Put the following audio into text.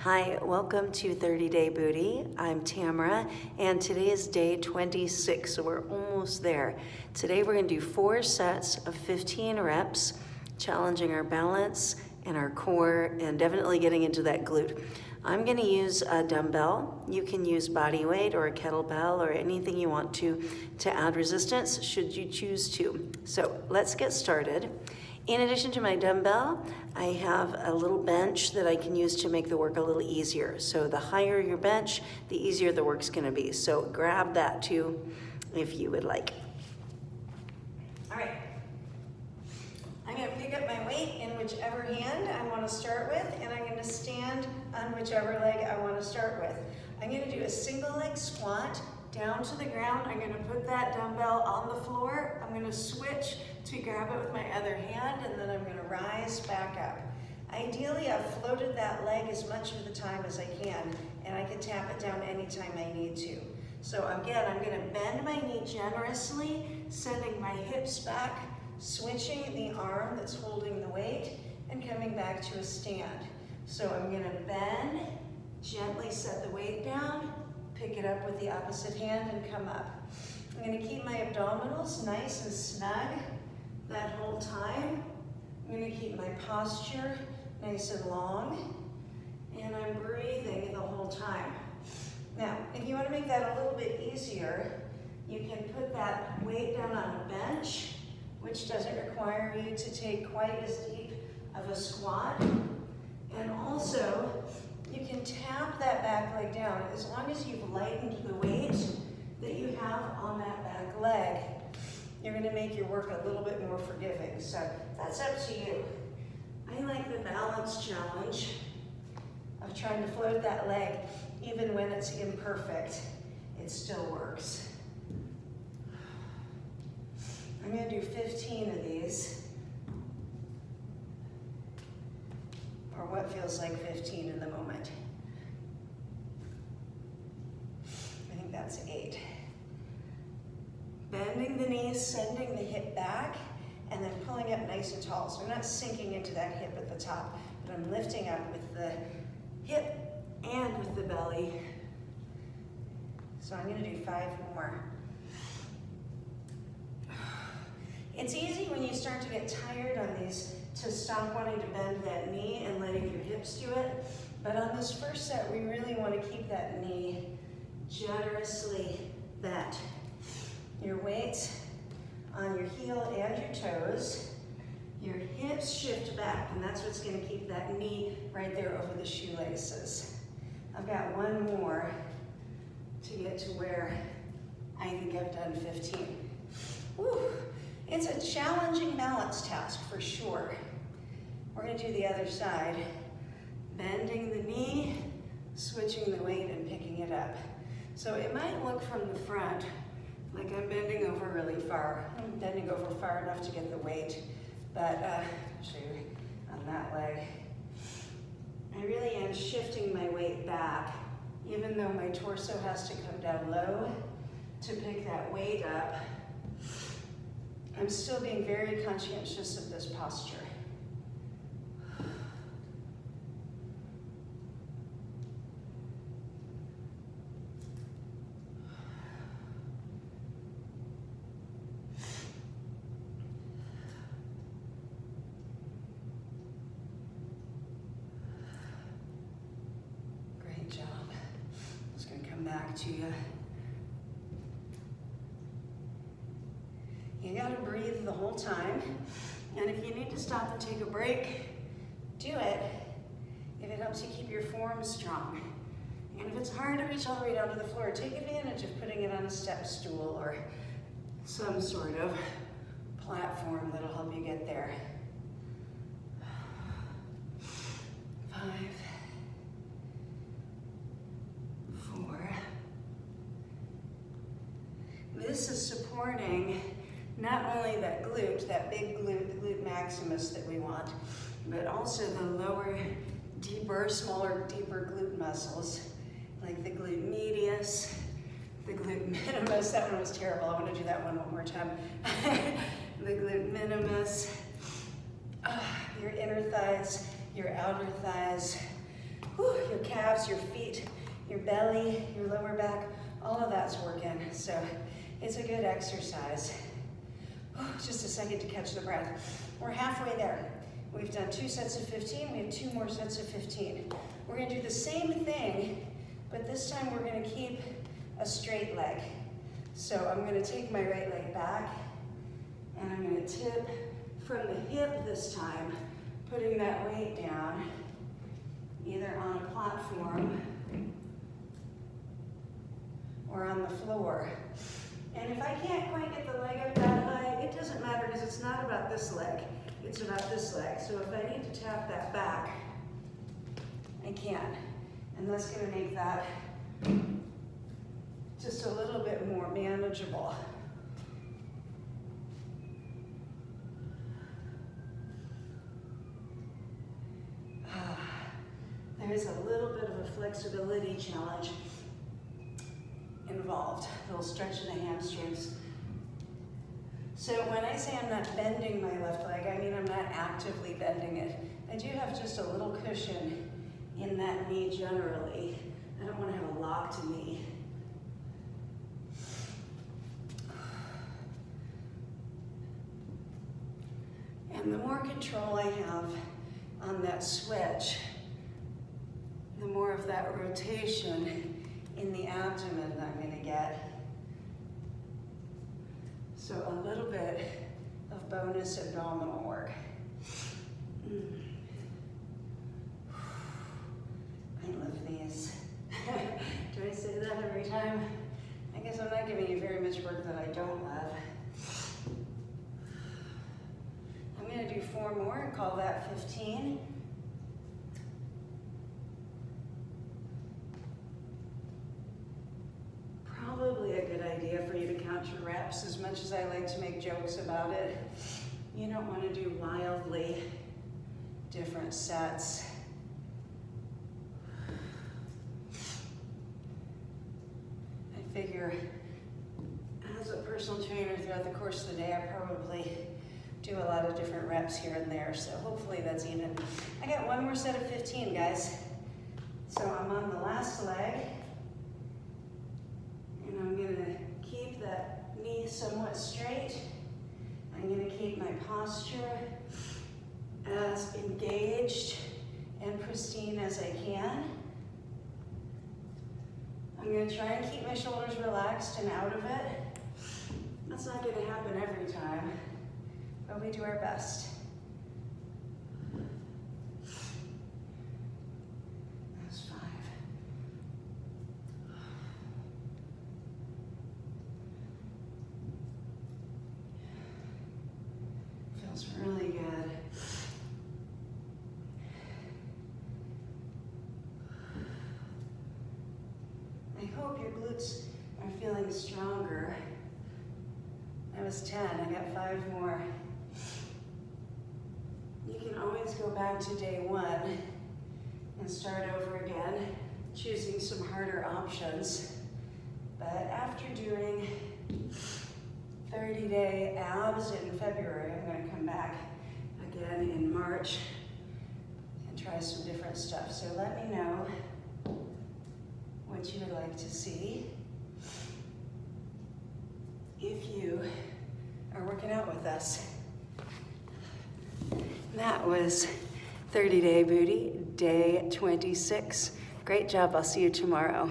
Hi, welcome to 30 Day Booty. I'm Tamara, and today is day 26, so we're almost there. Today we're gonna do 4 sets of 15 reps, challenging our balance and our core, and definitely getting into that glute. I'm gonna use a dumbbell. You can use body weight or a kettlebell or anything you want to add resistance, should you choose to. So let's get started. In addition to my dumbbell, I have a little bench that I can use to make the work a little easier. So the higher your bench, the easier the work's gonna be. So grab that too, if you would like. All right, I'm gonna pick up my weight in whichever hand I wanna start with, and I'm gonna stand on whichever leg I wanna start with. I'm gonna do a single leg squat down to the ground. I'm gonna put that dumbbell on the floor. I'm gonna switch to grab it with my other hand, and then I'm gonna rise back up. Ideally, I've floated that leg as much of the time as I can, and I can tap it down anytime I need to. So again, I'm gonna bend my knee generously, sending my hips back, switching the arm that's holding the weight, and coming back to a stand. So I'm gonna bend, gently set the weight down, pick it up with the opposite hand, and come up. I'm gonna keep my abdominals nice and snug that whole time. I'm gonna keep my posture nice and long, and I'm breathing the whole time. Now, if you wanna make that a little bit easier, you can put that weight down on a bench, which doesn't require you to take quite as deep of a squat. And also, you can tap that back leg down as long as you've lightened the weight that you have on that back leg. You're gonna make your work a little bit more forgiving. So that's up to you. I like the balance challenge of trying to float that leg even when it's imperfect. It still works. I'm gonna do 15 of these, or what feels like 15 in the moment. I think that's 8. Bending the knees, sending the hip back, and then pulling up nice and tall. So I'm not sinking into that hip at the top, but I'm lifting up with the hip and with the belly. So I'm gonna do 5 more. It's easy when you start to get tired on these to stop wanting to bend that knee and letting your hips do it. But on this first set, we really want to keep that knee generously bent. Your weight on your heel and your toes. Your hips shift back, and that's what's going to keep that knee right there over the shoelaces. I've got one more to get to where I think I've done 15. Whew. It's a challenging balance task for sure. We're going to do the other side. Bending the knee, switching the weight, and picking it up. So it might look from the front like I'm bending over really far. I'm bending over far enough to get the weight, but I'll show you on that leg. I really am shifting my weight back, even though my torso has to come down low to pick that weight up. I'm still being very conscientious of this posture. Great job. I'm just gonna come back to you. You gotta breathe the whole time, and if you need to stop and take a break, do it, if it helps you keep your form strong. And if it's hard to reach all the way down to the floor, take advantage of putting it on a step stool or some sort of platform that'll help you get there. 5, 4. This is supporting not only that glute, that big glute, the glute maximus that we want, but also the lower, deeper, smaller, deeper glute muscles, like the glute medius, the glute minimus. That one was terrible. I want to do that one more time. The glute minimus, your inner thighs, your outer thighs, your calves. quads, your feet, your belly, your lower back, all of that's working. So it's a good exercise. Just a second to catch the breath. We're halfway there. We've done 2 sets of 15. We have 2 more sets of 15. We're going to do the same thing, but this time we're going to keep a straight leg. So I'm going to take my right leg back, and I'm going to tip from the hip this time, putting that weight down, either on a platform or on the floor. And if I can't quite get the leg up that high, it doesn't matter because it's not about this leg, it's about this leg. So if I need to tap that back, I can. And that's going to make that just a little bit more manageable. There is a little bit of a flexibility challenge involved, a little stretch in the hamstrings. So when I say I'm not bending my left leg, I mean I'm not actively bending it. I do have just a little cushion in that knee generally. I don't want to have a locked knee. And the more control I have on that switch, the more of that rotation in the abdomen I'm going to get. So a little bit of bonus abdominal work. I love these. Do I say that every time? I guess I'm not giving you very much work that I don't love. I'm going to do 4 more and call that 15. Probably a good idea for you to count your reps. As much as I like to make jokes about it, you don't want to do wildly different sets. I figure as a personal trainer throughout the course of the day, I probably do a lot of different reps here and there, so hopefully that's even. I got 1 more set of 15, guys. So I'm on the last leg. And I'm going to keep that knee somewhat straight. I'm going to keep my posture as engaged and pristine as I can. I'm going to try and keep my shoulders relaxed and out of it. That's not going to happen every time, but we do our best. Really good. I hope your glutes are feeling stronger. That was 10, I got 5 more. You can always go back to day 1 and start over again, choosing some harder options. But after doing 30-day abs in February, I'm going to come back again in March and try some different stuff. So let me know what you would like to see if you are working out with us. That was 30-day booty, day 26. Great job. I'll see you tomorrow.